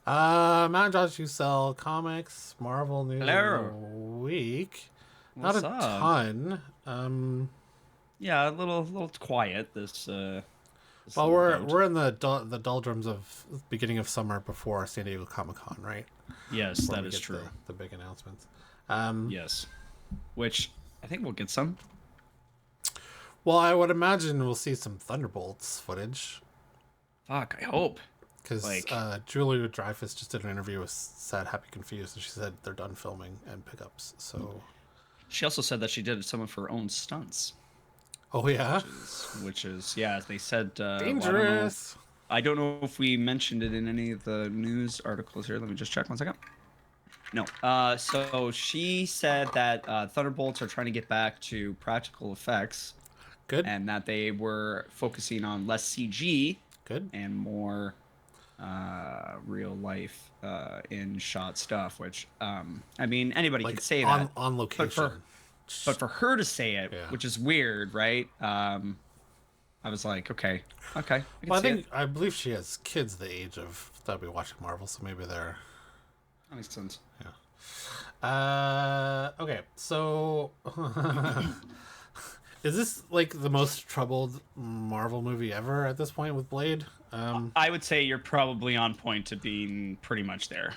Mount Josh, you sell comics, Marvel news of the Hello. week. Not What's a up? ton. Yeah, a little quiet this Well, little we're bout. we're in the doldrums of beginning of summer before San Diego Comic Con, right? Yes, Before that we is get true. the big announcements. Um, Yes. Which I think we'll get some. well, I would imagine we'll see some Thunderbolts footage Fuck, I hope. because Like Julia Dreyfus just did an interview with Sad Happy Confused, and she said they're done filming and pickups. So, she also said that she did some of her own stunts, oh yeah, which is yeah, they said well, I don't know. dangerous. I don't know if we mentioned it in any of the news articles here. Let me just check one second. No. So she said that Thunderbolts are trying to get back to practical effects Good, and that they were focusing on less CG good. and more real life in shot stuff. Which I mean, anybody Like could say on that, on but for location. but for her to say it, Yeah. which is weird, right? I was like, okay, okay, I can Well, see it. I believe she has kids the age of that be watching Marvel, so maybe they're That makes sense. yeah. Okay, so is this like the most troubled Marvel movie ever at this point with Blade? I would say you're probably on point to being pretty much there.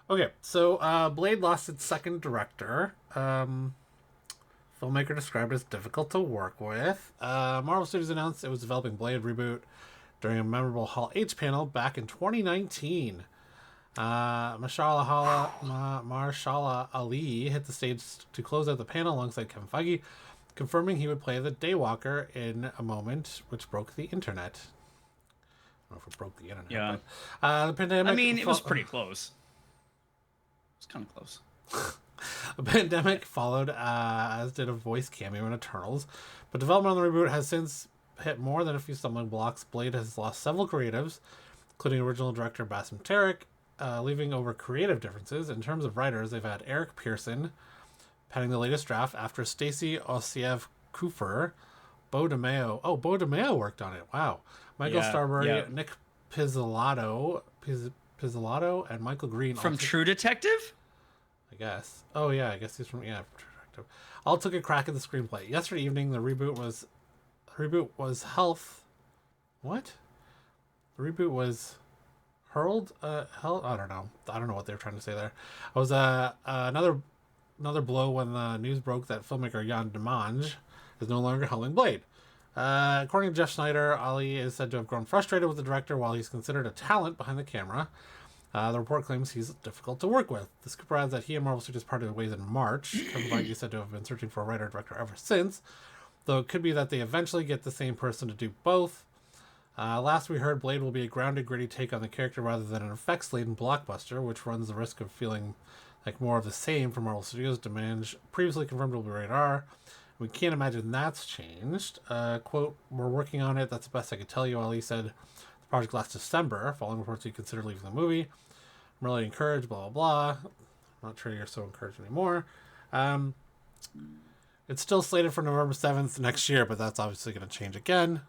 Okay, so Blade lost its second director. Filmmaker described as difficult to work with. Marvel Studios announced it was developing Blade reboot during a memorable Hall H panel back in 2019. Marshala Ali hit the stage to close out the panel alongside Kevin Feige, confirming he would play the Daywalker in a moment which broke the internet. I don't know if it broke the internet, Yeah, but the I pandemic mean, it was pretty close. It's kind of close. the pandemic followed, as did a voice cameo in Eternals, but development on the reboot has since hit more than a few stumbling blocks. Blade has lost several creatives, including original director Bassam Tarek, leaving over creative differences. In terms of writers, they've had Eric Pearson penning the latest draft after Stacy Osiev Kufer, Bo DeMeo. Oh, Bo DeMeo worked on it. Wow. Michael Yeah, yeah. Starbury, Nick Pizzolatto, and Michael Green all From took, True Detective? I guess. Oh yeah, I guess he's from all took a crack at the screenplay. Yesterday evening, the reboot was health. What? The reboot was hurled. Hell, I don't know what they were trying to say there. It was another blow when the news broke that filmmaker Jan Demange is no longer helming Blade. According to Jeff Snyder, Ali is said to have grown frustrated with the director while he's considered a talent behind the camera. The report claims he's difficult to work with. The scoop adds that he and Marvel Studios parted ways in March. Kevin Feige is said to have been searching for a writer director ever since, though it could be that they eventually get the same person to do both. Last we heard, Blade will be a grounded, gritty take on the character rather than an effects-laden blockbuster, which runs the risk of feeling like more of the same from Marvel Studios. Demange previously confirmed it will be rated R. We can't imagine that's changed. Quote, we're working on it. That's the best I could tell you, Ali said. The project last December, following reports he considered leaving the movie. I'm really encouraged, blah, blah, blah. I'm not sure you're so encouraged anymore. Um, it's still slated for November 7th next year, but that's obviously going to change again.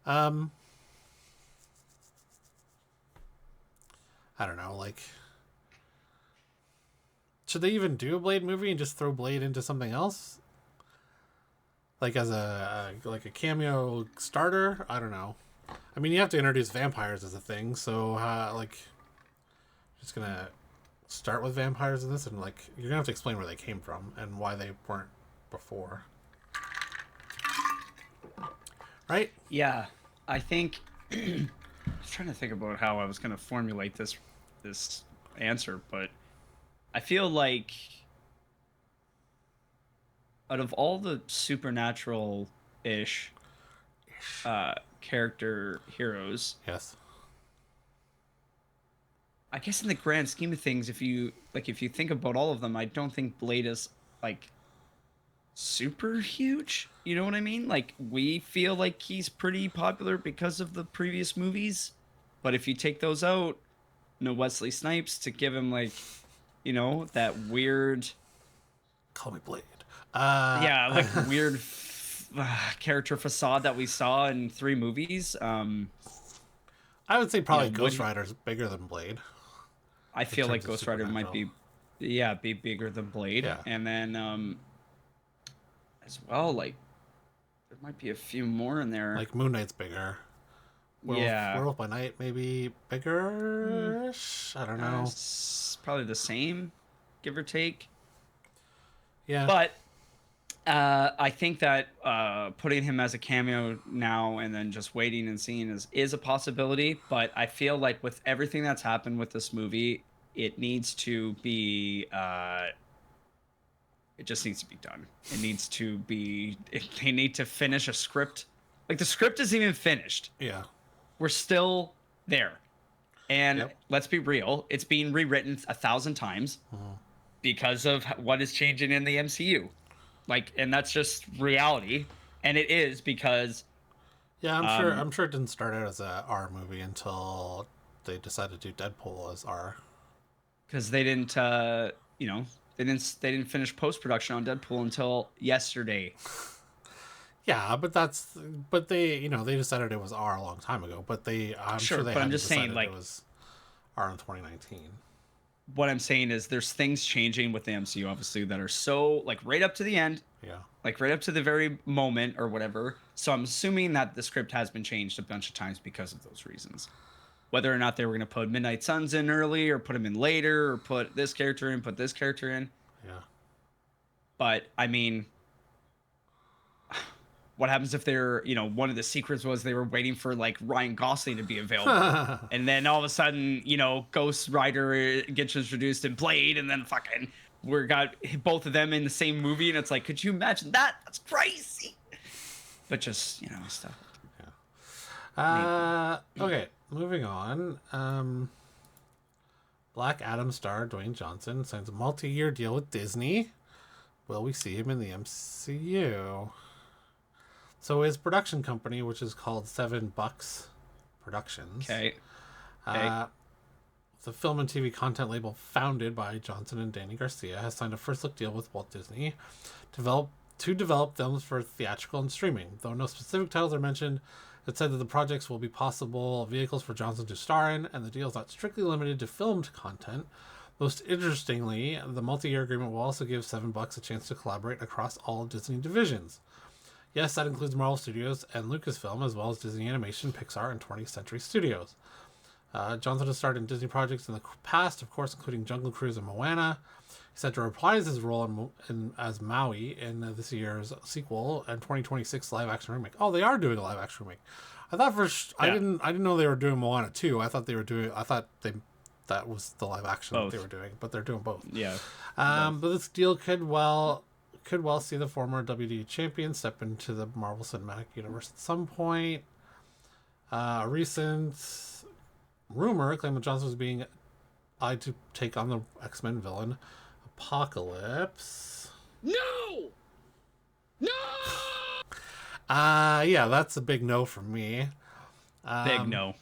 Um, I don't know, like, should they even do a Blade movie and just throw Blade into something else? Like as a cameo starter? I don't know. I mean, you have to introduce vampires as a thing, so like, just gonna start with vampires in this, and like, you're gonna have to explain where they came from and why they weren't before, right? Yeah, I think I was trying to think about how I was going to formulate this answer, but I feel like out of all the supernatural-ish character heroes, Yes. I guess in the grand scheme of things, if you think about all of them, I don't think Blade is like super huge. You know what I mean? Like we feel like he's pretty popular because of the previous movies, but if you take those out, no Wesley Snipes to give him like, that weird, Call me Blade. Uh, yeah, like weird character facade that we saw in three movies. I would say probably would Ghost he, Rider's bigger than Blade I in feel like terms of Ghost Rider might supernatural. be, yeah, be bigger than Blade, Yeah, and then as well, like there might be a few more in there. like Moon Knight's bigger. Yeah, Werewolf by Night maybe mm, bigger. I don't know. probably the same, give or take. Yeah. But I think that putting him as a cameo now and then just waiting and seeing is a possibility. But I feel like with everything that's happened with this movie, it needs to be. It just needs to be done. It needs to be. They need to finish a script. Like the script isn't even finished. Yeah. We're still there. And Yep. let's be real, it's being rewritten 1,000 times because of what is changing in the MCU. Like, and that's just reality. And it is because Yeah, I'm sure. um I'm sure it didn't start out as a R movie until they decided to do Deadpool as R. because they didn't you know, they didn't finish post-production on Deadpool until yesterday. Yeah, but they they decided it was R a long time ago. But I'm Sure, sure they but I'm hadn't just saying, decided like, it was R in 2019. what I'm saying is there's things changing with the MCU obviously that are so like right up to the end, Yeah. like right up to the very moment or whatever. So I'm assuming that the script has been changed a bunch of times because of those reasons. Whether or not they were going to put Midnight Suns in early or put him in later or put this character in, put this character in. Yeah. But I mean, what happens if they're, one of the secrets was they were waiting for like Ryan Gosling to be available. And then all of a sudden, Ghost Rider gets introduced in Blade, and then fucking we got both of them in the same movie. And it's like, could you imagine that? That's crazy. But just, stuff. Okay, moving on. Black Adam star Dwayne Johnson signs a multi-year deal with Disney. Will we see him in the MCU? So his production company, which is called $7 Productions, Okay. the film and TV content label founded by Johnson and Danny Garcia, has signed a first-look deal with Walt Disney to develop films for theatrical and streaming. Though no specific titles are mentioned, it said that the projects will be possible vehicles for Johnson to star in, and the deal is not strictly limited to filmed content. Most interestingly, the multi-year agreement will also give $7 a chance to collaborate across all Disney divisions. Yes, that includes Marvel Studios and Lucasfilm, as well as Disney Animation, Pixar, and 20th Century Studios. Johnson has starred in Disney projects in the past, of course, including Jungle Cruise and Moana. He's set to reprise his role as Maui in this year's sequel and 2026 live-action remake. Oh, they are doing a live-action remake. I thought I didn't know they were doing Moana 2. I thought that was the live-action that they were doing, but they're doing both. Yeah. But this deal could well see the former WWE champion step into the Marvel Cinematic Universe at some point. A recent rumor claimed that Johnson was being eyed to take on the X-Men villain Apocalypse. No! No! Yeah, that's a big no from me. Big no.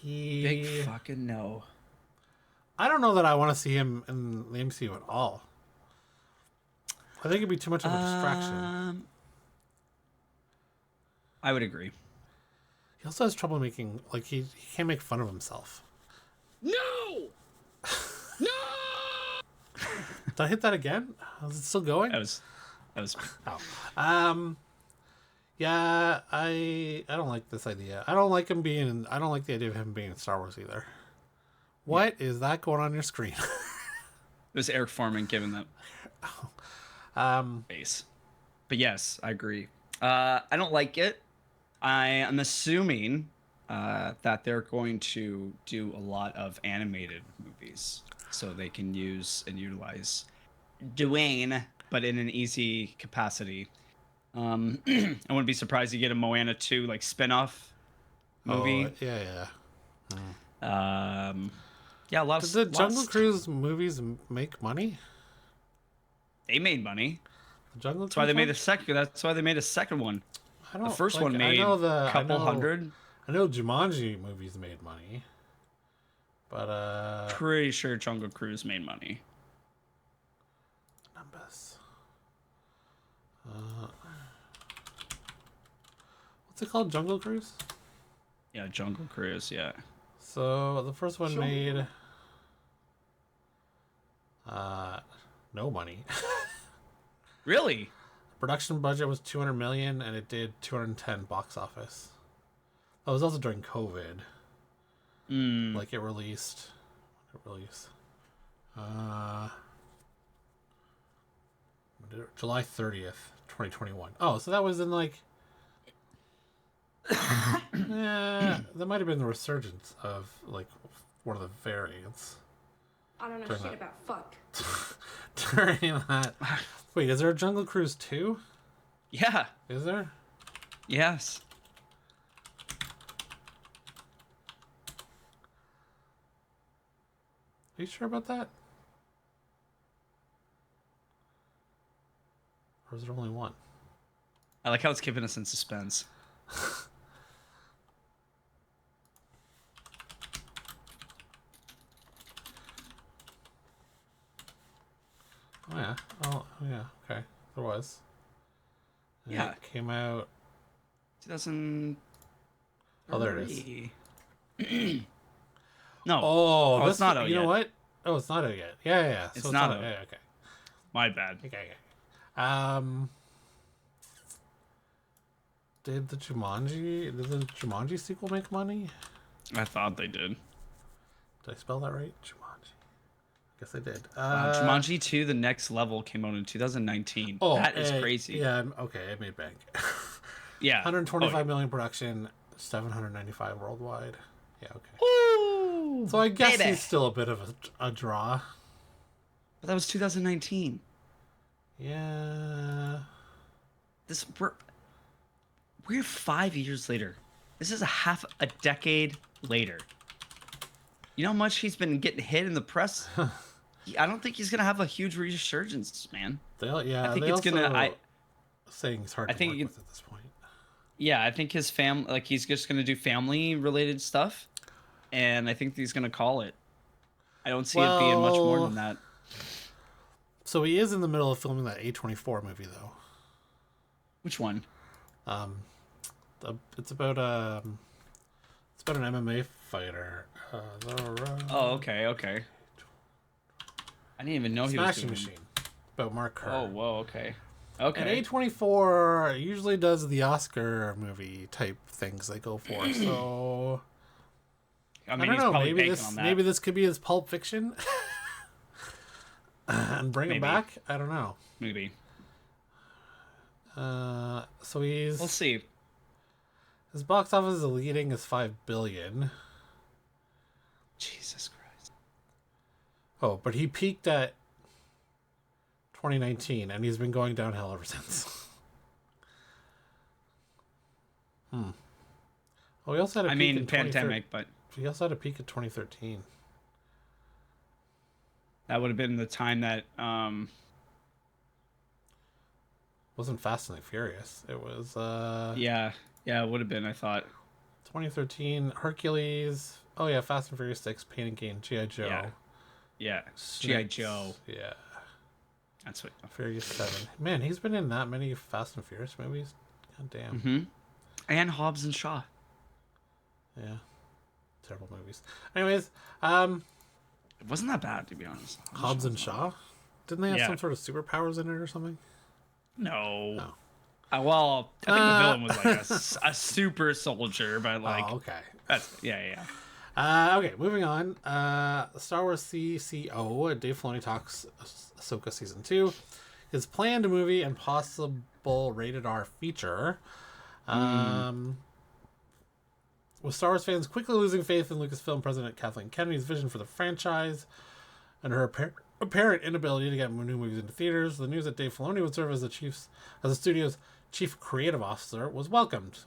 Big He... fucking no. I don't know that I want to see him in the MCU at all. I think it'd be too much of a distraction. I would agree. He also has trouble making, like, he can't make fun of himself. No! No! Did I hit that again? Is it still going? That was Oh. Yeah, I don't like this idea. I don't like the idea of him being in Star Wars either. What is that going on your screen? It was Eric Foreman giving that base. But yes, I agree. I don't like it. I am assuming that they're going to do a lot of animated movies so they can use and utilize Dwayne, but in an easy capacity. I wouldn't be surprised to get a Moana 2 like spin-off movie. Oh, yeah. Yeah, a lot Did of the Jungle Cruise movies make money? They made money. The Jungle That's why Cruise they made one? a second. That's why they made a second one. I don't, The first like, one made a couple I hundred. I know Jumanji movies made money, but Pretty sure Jungle Cruise made money. numbers. What's it called? Jungle Cruise? Yeah, Jungle Cruise. Yeah. So the first one made uh, no money. Really? Production budget was 200 million, and it did 210 box office. That was also during COVID. Mm. Like it released. Uh, July 30th, 2021. Oh, so that was in like. Yeah, that might have been the resurgence of like one of the variants. I don't know During shit that. about fuck. During that. Wait, is there a Jungle Cruise 2? Yeah. Is there? Yes. Are you sure about that? Or is there only one? I like how it's keeping us in suspense. Oh yeah. Oh yeah. Okay. There was. And Yeah. It came out. 2000. Oh, there it is. No. Oh, it's not out you yet. know what? Oh, it's not out yet. Yeah. It's not out. Yeah, okay. My bad. Okay. Did the Jumanji sequel make money? I thought they did. Did I spell that right? Jumanji. Guess I did. Jumanji 2: The Next Level came out in 2019. Oh, that is crazy. Yeah. Okay. It made bank. Yeah. 125 million production, 795 worldwide. Yeah. Okay. Ooh, So I guess baby. he's still a bit of a draw. But that was 2019. Yeah. We're 5 years later. This is a half a decade later. You know how much he's been getting hit in the press? I don't think he's gonna have a huge resurgence, man. Yeah. I think they it's gonna. also saying it's hard I to think work it- with at this point. Yeah, I think his he's just gonna do family related stuff, and I think he's gonna call it. I don't see it being much more than that. So he is in the middle of filming that A24 movie, though. Which one? It's about an MMA fighter. Oh, okay. I didn't even know he was Smashing doing. Machine. About Mark Kerr. Oh, whoa, okay. And Okay. A24 usually does the Oscar movie type things they go for. So I I mean, don't he's know. probably Maybe banking on that. maybe this could be his Pulp Fiction, and bring him Maybe. back. I don't know. Maybe. So he's We'll see. his box office is leading is 5 billion. Jesus Christ. Oh, but he peaked at 2019, and he's been going downhill ever since. Oh, he also had a I peak mean, in pandemic, but He also had a peak in 2013. that would have been the time that Wasn't Fast and the Furious. It was yeah, it would have been, I thought. 2013 Hercules. Oh yeah, Fast and Furious 6, Pain and Gain, G.I. Joe. Yeah. G.I. Snakes. Joe. Yeah. That's what. Furious 7. Man, he's been in that many Fast and Furious movies. God damn. Mm-hmm. And Hobbs and Shaw. Yeah. Terrible movies. Anyways, It wasn't that bad, to be honest. Hobbs and Shaw? Didn't they have Yeah. some sort of superpowers in it or something? No. No. Well, I think the villain was like a super soldier, but like Oh, okay. that's yeah. Okay, moving on. Star Wars CCO, Dave Filoni talks Ahsoka Season 2. His planned movie and possible rated R feature. With Star Wars fans quickly losing faith in Lucasfilm President Kathleen Kennedy's vision for the franchise and her apparent inability to get new movies into theaters, the news that Dave Filoni would serve as the studio's chief creative officer was welcomed.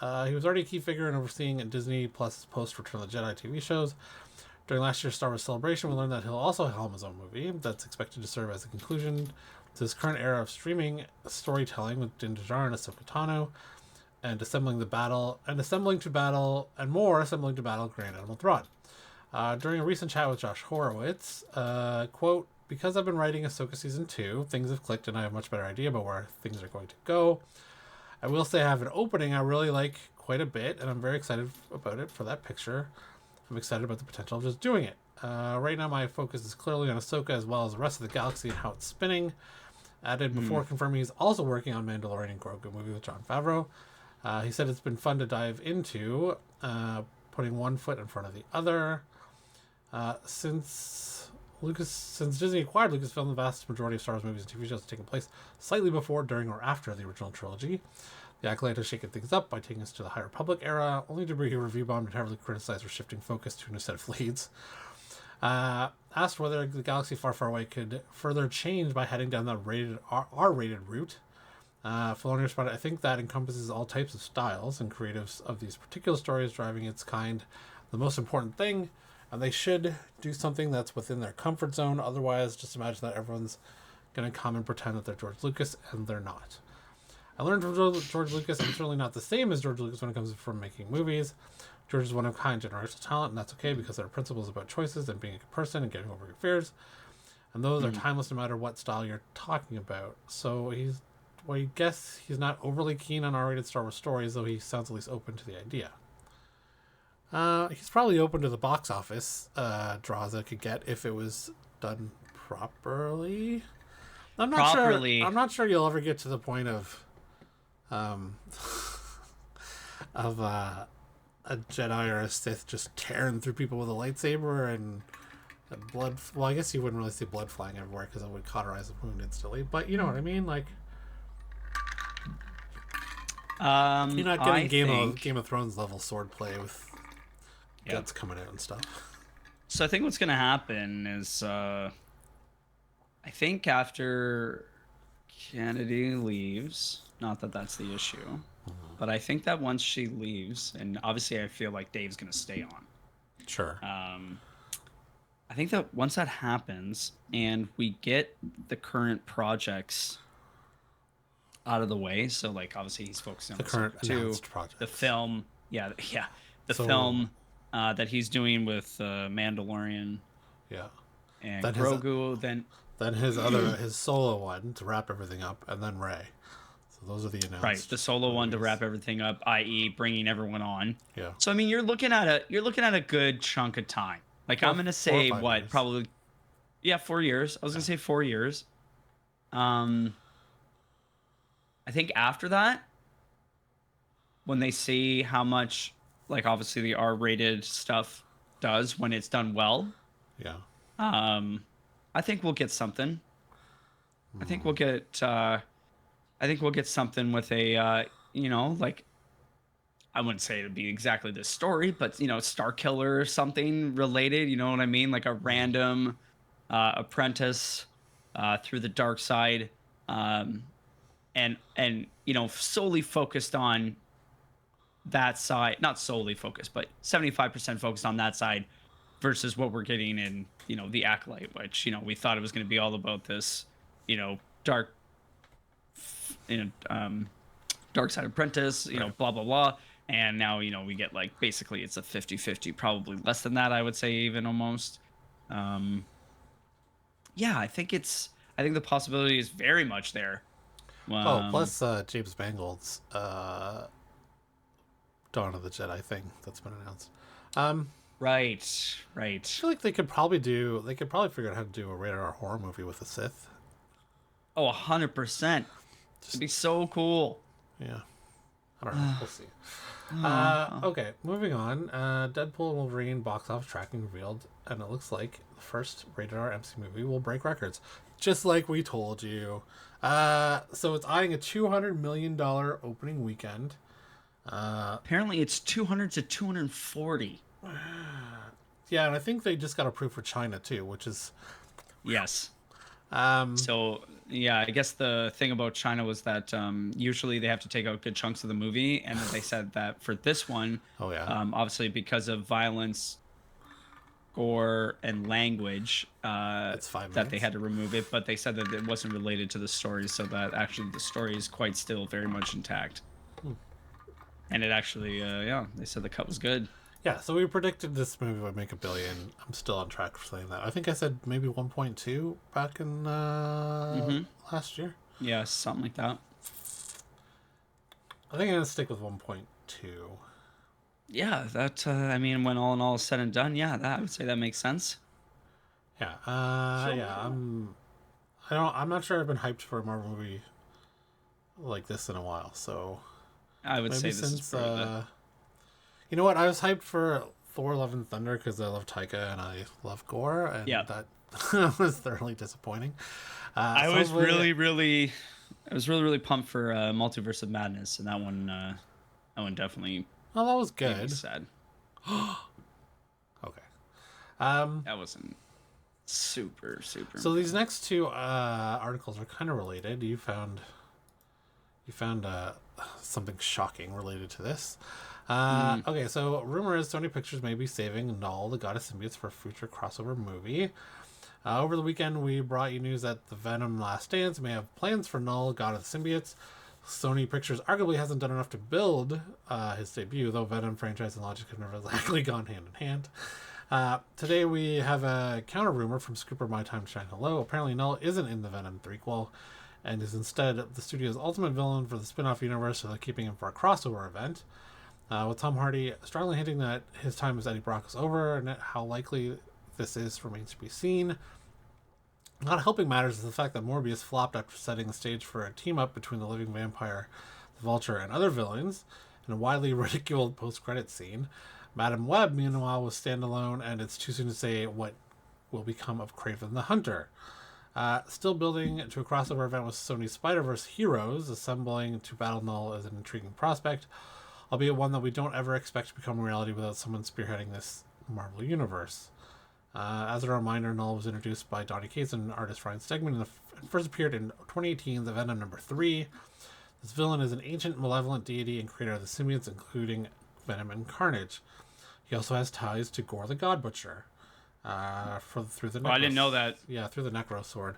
He was already a key figure in overseeing Disney Plus post Return of the Jedi TV shows. During last year's Star Wars Celebration, we learned that he'll also helm his own movie that's expected to serve as a conclusion to his current era of streaming storytelling with Din Djarin and Ahsoka Tano, and assembling to battle Grand Admiral Thrawn. During a recent chat with Josh Horowitz, quote, because I've been writing Ahsoka Season 2, things have clicked and I have a much better idea about where things are going to go. I will say I have an opening I really like, quite a bit, and I'm very excited about it for that picture. I'm excited about the potential of just doing it. Right now, my focus is clearly on Ahsoka as well as the rest of the galaxy and how it's spinning. Added before confirming he's also working on Mandalorian and Grogu movie with Jon Favreau. He said it's been fun to dive into, putting one foot in front of the other. Since Disney acquired Lucasfilm, the vast majority of Star Wars movies and TV shows have taken place slightly before, during, or after the original trilogy. The Acolyte has shaken things up by taking us to the High Republic era, only to be review-bombed and heavily criticized for shifting focus to a new set of leads. Asked whether the Galaxy Far, Far Away could further change by heading down the R-rated route, Filoni responded, I think that encompasses all types of styles and creatives of these particular stories, driving its kind the most important thing, and they should do something that's within their comfort zone. Otherwise, just imagine that everyone's going to come and pretend that they're George Lucas, and they're not. I learned from George Lucas I'm certainly not the same as George Lucas when it comes from making movies. George is one of a kind, generational talent, and that's okay because there are principles about choices and being a good person and getting over your fears. And those are timeless no matter what style you're talking about. So I guess he's not overly keen on R-rated Star Wars stories, though he sounds at least open to the idea. He's probably open to the box office draws that it could get if it was done properly. I'm not sure you'll ever get to the point of a Jedi or a Sith just tearing through people with a lightsaber and blood. Well, I guess you wouldn't really see blood flying everywhere because it would cauterize the wound instantly. But you know what I mean, like. You're not getting Game of Thrones level swordplay with guts coming out and stuff. So I think what's going to happen is, I think after Kennedy leaves, not that that's the issue, but I think that once she leaves, and obviously I feel like Dave's going to stay on. Sure. I think that once that happens and we get the current projects out of the way, so like obviously he's focusing on the current announced project, the film, film that he's doing with Mandalorian, and then Grogu, then his solo one to wrap everything up, and then Rey. So those are the announced. Right, the solo one to wrap everything up, i.e., bringing everyone on. Yeah. So I mean, you're looking at a good chunk of time. Like I'm gonna say what years. Probably, 4 years. I was gonna say 4 years. I think after that, when they see how much, like obviously the R-rated stuff does when it's done well. Yeah. I think we'll get something. I think we'll get something with a, like, I wouldn't say it'd be exactly this story, but Star Killer or something related. You know what I mean? Like a random apprentice through the dark side. And solely focused on that side, not solely focused, but 75% focused on that side versus what we're getting in, the Acolyte, which, we thought it was going to be all about this, dark, dark side apprentice, blah, blah, blah. And now, we get like, basically it's a 50-50, probably less than that, I would say, even almost. I think the possibility is very much there. Plus James Mangold's Dawn of the Jedi thing that's been announced. Right. I feel like they could probably figure out how to do a rated R horror movie with the Sith. Oh, 100%. It'd be so cool. Yeah. I don't know. We'll see. Okay, moving on. Deadpool and Wolverine box office tracking revealed, and it looks like the first rated R MC movie will break records, just like we told you. So it's eyeing a $200 million opening weekend. Apparently it's 200 to 240. Yeah, and I think they just got approved for China too, which is... Yes. So, yeah, I guess the thing about China was that usually they have to take out good chunks of the movie, and they said that for this one, obviously because of violence, gore, and language, it's 5 minutes. that they had to remove it, but they said that it wasn't related to the story, so that actually the story is quite still very much intact. And it actually, they said the cut was good. Yeah, so we predicted this movie would make $1 billion. I'm still on track for saying that. I think I said maybe 1.2 back in last year. Yeah, something like that. I think I'm gonna stick with 1.2. 2. Yeah, that I mean, when all in all is said and done, yeah, that I would say that makes sense. Yeah. So Yeah. I'm not sure I've been hyped for a Marvel movie like this in a while. So I would maybe say this is since probably the you know what, I was hyped for Thor: Love and Thunder because I love Taika and I love gore, and yeah. that was thoroughly disappointing. I So was hopefully, I was really pumped for Multiverse of Madness, and that one definitely well, that was made me good. sad. Okay. Um, That wasn't super so these important. next two articles are kind of related. You found something shocking related to this. Mm, Okay, so rumor is Sony Pictures may be saving Null, the God of Symbiotes, for a future crossover movie. Over the weekend, we brought you news that the Venom Last Dance may have plans for Null, God of the Symbiotes. Sony Pictures arguably hasn't done enough to build his debut, though Venom franchise and logic have never exactly gone hand in hand. Today we have a counter rumor from Scooper My Time to Shine Hello. Apparently Null isn't in the Venom threequel and is instead the studio's ultimate villain for the spin-off universe, so they're keeping him for a crossover event. With Tom Hardy strongly hinting that his time as Eddie Brock is over, and how likely this is remains to be seen. Not helping matters is the fact that Morbius flopped after setting the stage for a team up between the living vampire, the Vulture, and other villains in a widely ridiculed post-credit scene. Madam Web, meanwhile, was standalone, and it's too soon to say what will become of Kraven the Hunter. Still building to a crossover event with Sony's Spider-Verse Heroes, assembling to battle Null is an intriguing prospect, albeit one that we don't ever expect to become a reality without someone spearheading this Marvel universe. As a reminder, Null was introduced by Donny Cates and artist Ryan Stegman and first appeared in 2018's Venom number 3. This villain is an ancient malevolent deity and creator of the symbiotes, including Venom and Carnage. He also has ties to Gore the God Butcher. Through the oh, I didn't know that. yeah, through the Necro Sword.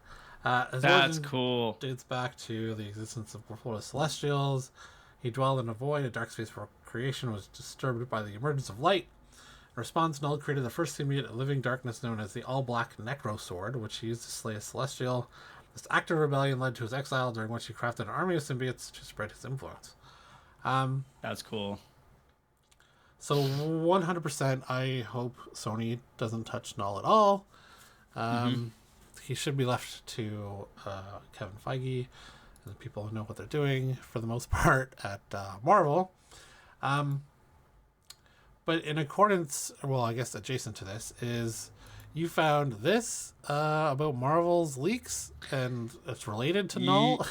His That's origin cool. dates back to the existence of Florida Celestials. He dwelled in a void, a dark space where creation was disturbed by the emergence of light. In response, Null created the first symbiote of living darkness known as the All-Black Necro Sword, which he used to slay a Celestial. This act of rebellion led to his exile, during which he crafted an army of symbiotes to spread his influence. That's cool. So 100%, I hope Sony doesn't touch Null at all. Mm-hmm. He should be left to Kevin Feige and the people who know what they're doing for the most part at Marvel. But in accordance, well, I guess adjacent to this, is you found this about Marvel's leaks, and it's related to Null.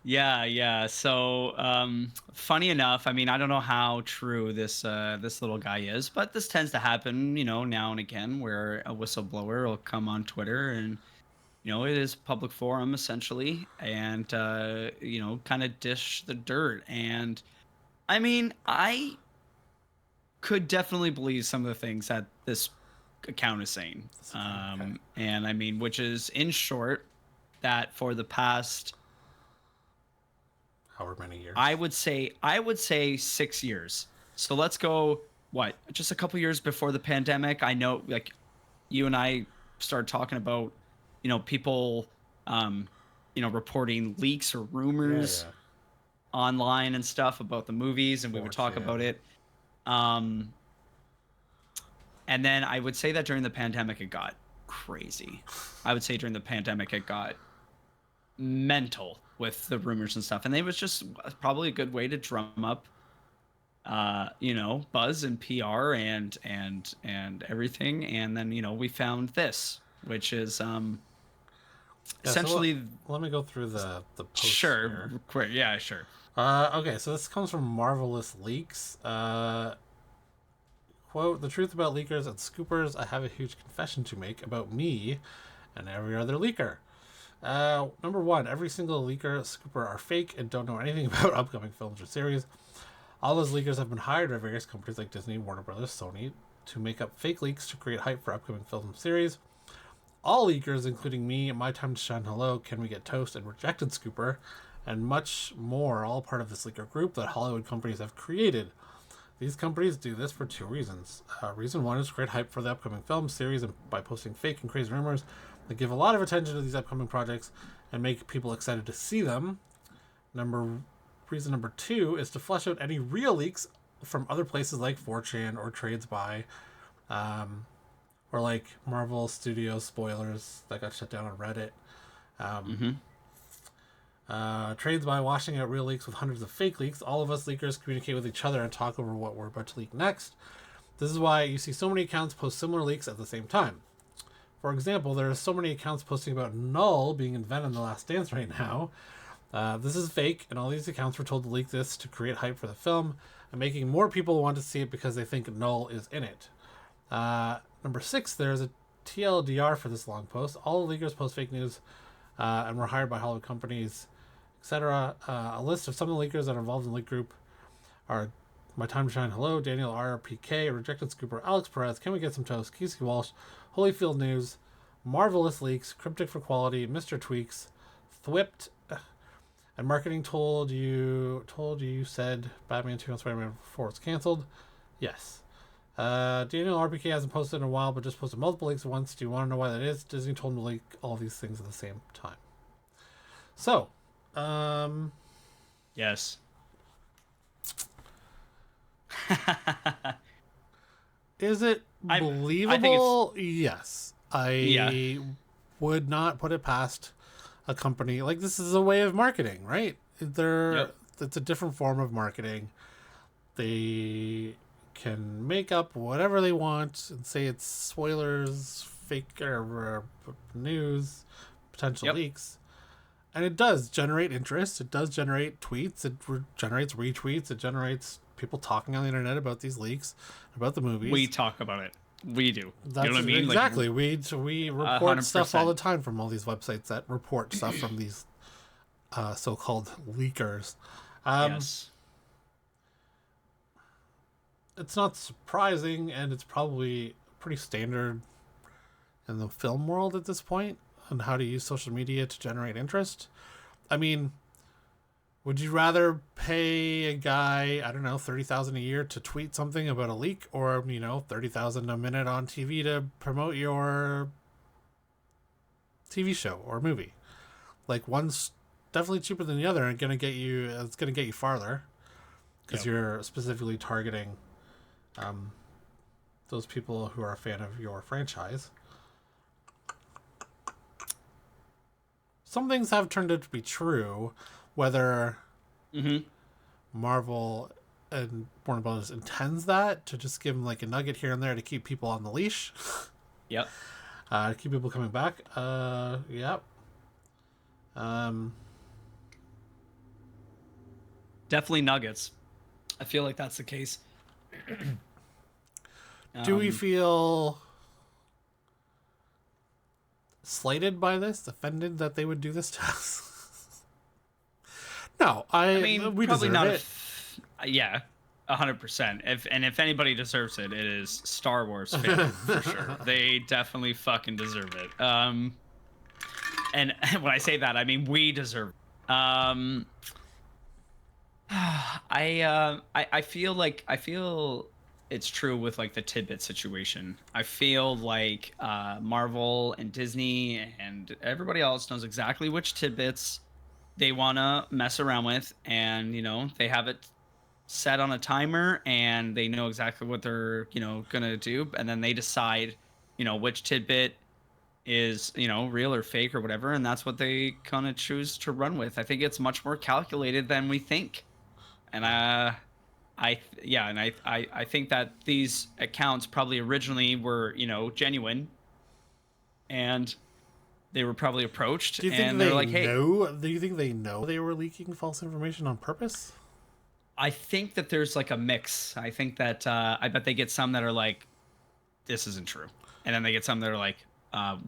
Yeah. So, funny enough, I mean, I don't know how true this little guy is, but this tends to happen, now and again, where a whistleblower will come on Twitter and, it is public forum essentially, and kind of dish the dirt. And I mean, I could definitely believe some of the things that this account is saying. Okay. And I mean, which is in short, that for the past, However many years. I would say 6 years. So let's go, what, just a couple years before the pandemic. I know, like, you and I started talking about, people, reporting leaks or rumors Yeah. online and stuff about the movies, and we would talk 4chan. about it. And then I would say that during the pandemic, it got crazy. I would say during the pandemic, it got mental with the rumors and stuff. And it was just probably a good way to drum up, buzz and PR and everything. And then, we found this, which is essentially. So let me go through the post Sure. here. Quick. Yeah, sure. Okay, so this comes from Marvelous Leaks. Quote, the truth about leakers and scoopers, I have a huge confession to make about me and every other leaker. Number one, every single leaker, scooper are fake and don't know anything about upcoming films or series. All those leakers have been hired by various companies like Disney, Warner Brothers, Sony, to make up fake leaks to create hype for upcoming films and series. All leakers, including me, My Time to Shine Hello, Can We Get Toast, and Rejected Scooper, and much more, all part of this leaker group that Hollywood companies have created. These companies do this for two reasons. Reason one is to create hype for the upcoming film series, and by posting fake and crazy rumors that give a lot of attention to these upcoming projects and make people excited to see them. reason number 2 is to flesh out any real leaks from other places like 4chan or Trades by, or like Marvel Studios spoilers that got shut down on Reddit. Trades by washing out real leaks with hundreds of fake leaks. All of us leakers communicate with each other and talk over what we're about to leak next. This is why you see so many accounts post similar leaks at the same time. For example, there are so many accounts posting about Null being invented in The Last Dance right now. This is fake, and all these accounts were told to leak this to create hype for the film, and making more people want to see it because they think Null is in it. Number 6, there's a TLDR for this long post. All the leakers post fake news and were hired by Hollywood companies, etc. A list of some of the leakers that are involved in the leak group are My Time to Shine, Hello, Daniel R. PK, Rejected Scooper, Alex Perez, Can We Get Some Toast, Kesey Walsh, Holyfield News, Marvelous Leaks, Cryptic for Quality, Mr. Tweaks, Thwipped, and Marketing told you said Batman 2 and Spider-Man 4 was canceled. Yes. Daniel RPK hasn't posted in a while, but just posted multiple leaks at once. Do you want to know why that is? Disney told him to leak all these things at the same time. So, yes. Is it believable? Yes. Yeah. would not put it past a company. Like, this is a way of marketing, right? It's a different form of marketing. They can make up whatever they want and say it's spoilers, fake or news, potential leaks. And it does generate interest. It does generate tweets. It generates retweets. It generates people talking on the internet about these leaks, about the movies. We talk about it. We do. That's, you know what I mean? Exactly. Like, we report 100%. Stuff all the time from all these websites that report stuff from these so-called leakers. Yes. It's not surprising, and it's probably pretty standard in the film world at this point on how to use social media to generate interest. I mean, would you rather pay a guy, I don't know, $30,000 a year to tweet something about a leak, or, you know, $30,000 a minute on TV to promote your TV show or movie? Like, one's definitely cheaper than the other, and it's gonna get you farther because you're specifically targeting those people who are a fan of your franchise. Some things have turned out to be true, whether Marvel and Warner Brothers intends that to just give them like a nugget here and there to keep people on the leash. Yep. To keep people coming back. Yep. Definitely nuggets. I feel like that's the case. Do we feel slighted by this? Offended that they would do this to us? No, I mean, we probably not it. 100%. If anybody deserves it, it is Star Wars fans for sure. They definitely fucking deserve it. And when I say that, I mean we deserve it. I feel it's true with like the tidbit situation. I feel like Marvel and Disney and everybody else knows exactly which tidbits they want to mess around with, and you know they have it set on a timer and they know exactly what they're gonna do, and then they decide which tidbit is real or fake or whatever, and that's what they kind of choose to run with. I think it's much more calculated than we think, and I think that these accounts probably originally were genuine, and they were probably approached. Do you think they like, hey, do you think they know they were leaking false information on purpose? I think that there's like a mix. I think that I bet they get some that are like, this isn't true, and then they get some that are like,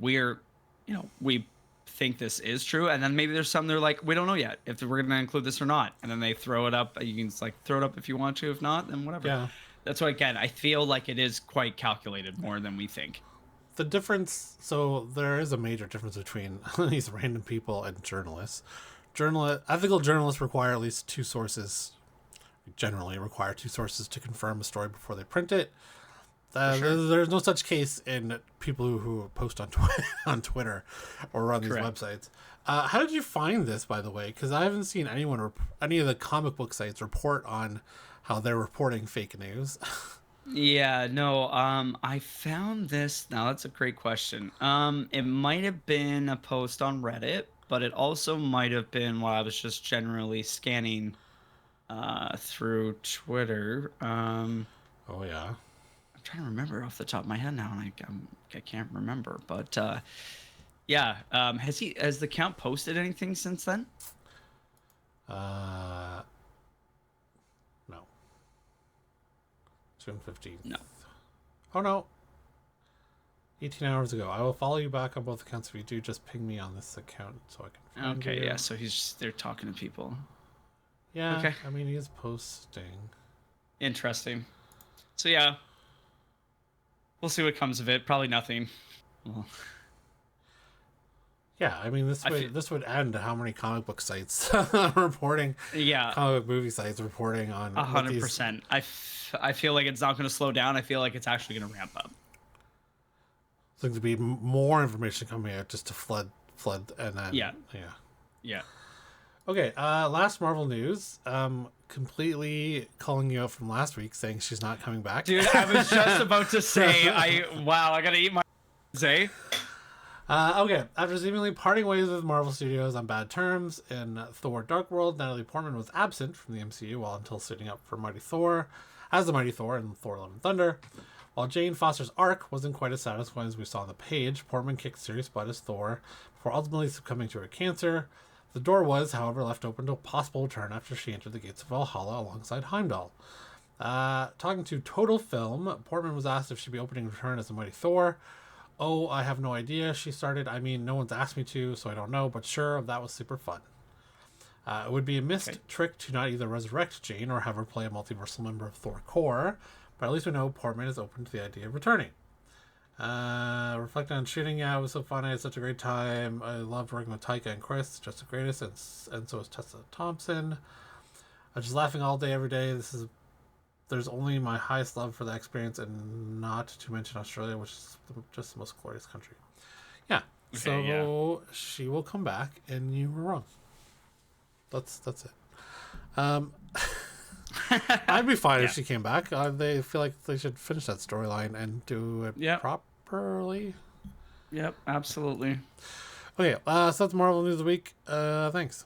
we think this is true, and then maybe there's some they're like, we don't know yet if we're gonna include this or not, and then they throw it up. You can just like throw it up if you want to, if not, then whatever. Yeah, that's why again I feel like it is quite calculated more than we think. The difference, so there is a major difference between these random people and journalists. Ethical journalists require at least two sources. Generally require two sources to confirm a story before they print it. For sure. There's no such case in people who post on on Twitter or run these Correct. websites. How did you find this, by the way? Because I haven't seen any of the comic book sites report on how they're reporting fake news. Yeah, no, I found this. Now that's a great question. It might have been a post on Reddit, but it also might have been while I was just generally scanning through Twitter. Oh yeah. I'm trying to remember off the top of my head now, and I can't remember. But yeah, has the count posted anything since then? Uh, no. June 15th. No. Oh no. 18 hours ago. I will follow you back on both accounts if you do. Just ping me on this account so I can find you. Okay, yeah. So they're talking to people. Yeah. Okay. I mean, he's posting. Interesting. So yeah, we'll see what comes of it. Probably nothing. Well, Yeah, I mean, this would end how many comic book sites reporting, yeah, comic book movie sites reporting on what these 100%. I feel like it's not going to slow down. I feel like it's actually going to ramp up. things to be more information coming out just to flood, and then Yeah. yeah. Yeah. Okay, last Marvel news. Completely calling you out from last week, saying she's not coming back. Dude, I was just about to say, I gotta eat my say. Okay, after seemingly parting ways with Marvel Studios on bad terms in Thor: Dark World, Natalie Portman was absent from the MCU until suiting up for Mighty Thor as the Mighty Thor in Thor: Love and Thunder. While Jane Foster's arc wasn't quite as satisfying as we saw on the page, Portman kicked serious butt as Thor before ultimately succumbing to her cancer. The door was, however, left open to a possible return after she entered the gates of Valhalla alongside Heimdall. Talking to Total Film, Portman was asked if she'd be opening return as the Mighty Thor. Oh, I have no idea, she started. I mean, no one's asked me to, so I don't know, but sure, that was super fun. It would be a missed trick to not either resurrect Jane or have her play a multiversal member of Thor Core, but at least we know Portman is open to the idea of returning. Reflecting on shooting, yeah, it was so fun. I had such a great time. I loved working with Taika and Chris, just the greatest, and so is Tessa Thompson. I'm just laughing all day, every day. There's only my highest love for the experience, and not to mention Australia, which is just the most glorious country. Yeah, she will come back, and you were wrong. That's it. I'd be fine if she came back. They feel like they should finish that storyline and do it properly. Yep, absolutely. Okay, so that's Marvel News of the Week. Thanks.